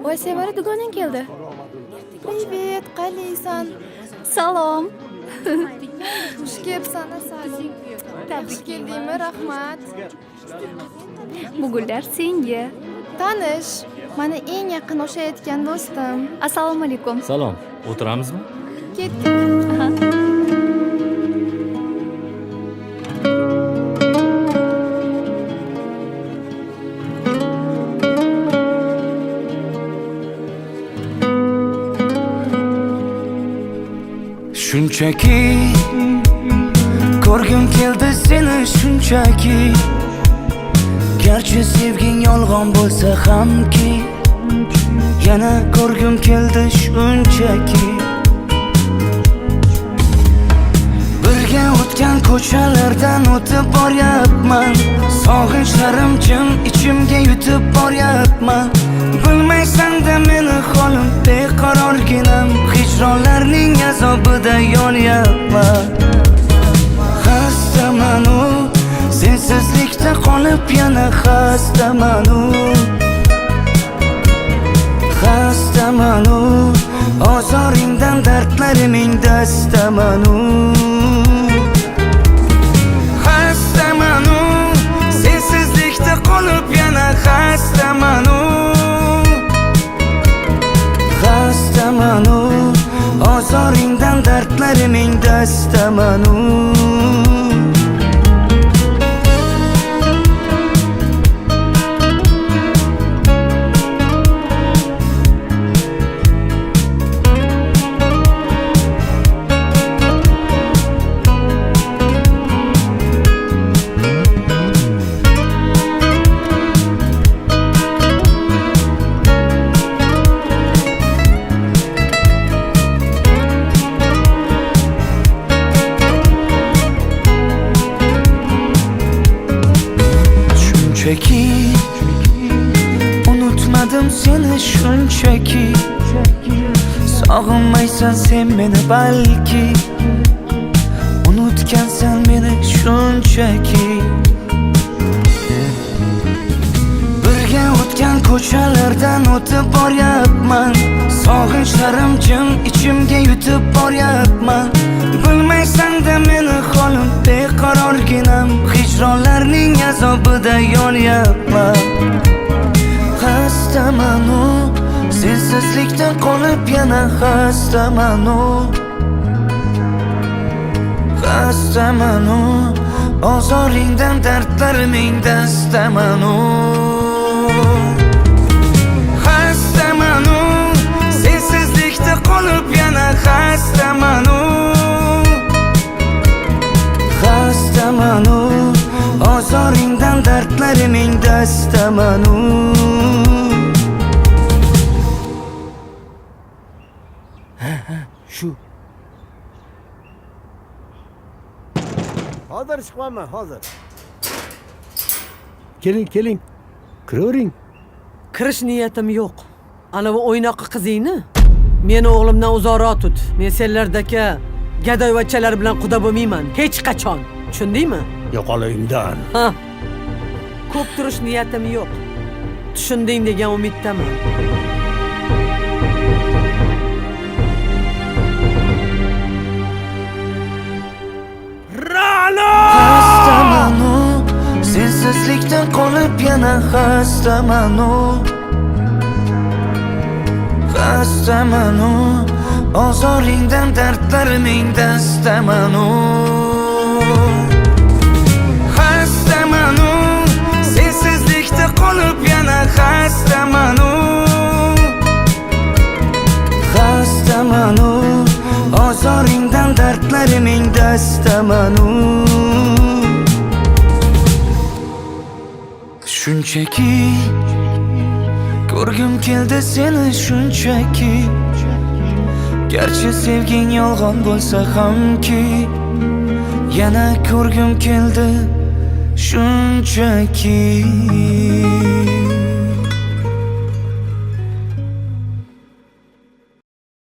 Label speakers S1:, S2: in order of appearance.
S1: Voy Sevara, dugonang keldi. Привет, qalaysan?
S2: Salom.
S1: Xush kelibsan, Asalim. Xush keldingmi? Rahmat.
S2: Bu gullar senga.
S1: Tanish, mana eng yaqin o'xshayotgan do'stim.
S2: Assalomu alaykum.
S3: Salom. O'tiramizmi?
S1: Ketdik.
S4: Shunchaki ko'rgim keldi seni shunchaki, garchi sevging yolg'on bo'lsa hamki, yana ko'rgim keldi shunchaki. Birga o'tgan ko'chalardan o'tib boryapman, sog'inchlarim jim ichimga yutib boryapman. Bilmaysan-da meni holim beqarorginam, hijronlarning azobida yonyapman. Xastamanu, sensizlikda qolib yana xastamanu. Xastamanu, ozoringdan dardlariming dastamanu. Xastamanu, sensizlikda qolib yana xastamanu. Xastamanu, ozoringdan dardlariming dastamanu. Shunchaki unutmadim seni shunchaki, sog'inmaysan sen meni balki, unutgansan meni shunchaki. Birga o'tgan ko'chalardan o'tib boryapman, sog'inchlarim jim ichimga yutib boryapman. Bilmaysan-da meni holim beqarorginam, hijronlarning azobida yonyapman. Xastamanu, sensizlikda qolib yana xastamanu. Xastamanu, ozoringdan dardlariming dastamanu. Xastamanu, sensizlikda qolib yana xastamanu. Xastamanu, ozoringdan dardlariming dastamanu. Shu.
S5: Hozir chiqaman, hozir. Keling. Kiravering.
S6: Kirish niyatim yo'q. Ana bu o'ynoqi qizingni meni o'g'limdan uzoqroq tut. Men senlardagi gadoyvachchalar bilan quda bo'lmayman hech qachon. Tushundingmi?
S5: Yo'qolayimdan.
S6: Ha. Ko'p turish niyatim yo'q. Tushunding degan umiddaman.
S4: Xastamanu, sensizlikdan qolib yana xastamanu. Xastamanu, ozoringdan dardlariming dastamanu. Xastamanu, sensizlikda qolib yana xastamanu. Xastamanu, ozoringdan dardlariming dastamanu. Shunchaki ko'rgim keldi seni shunchaki, garchi sevging yolg'on bo'lsa hamki, yana ko'rgim keldi shunchaki.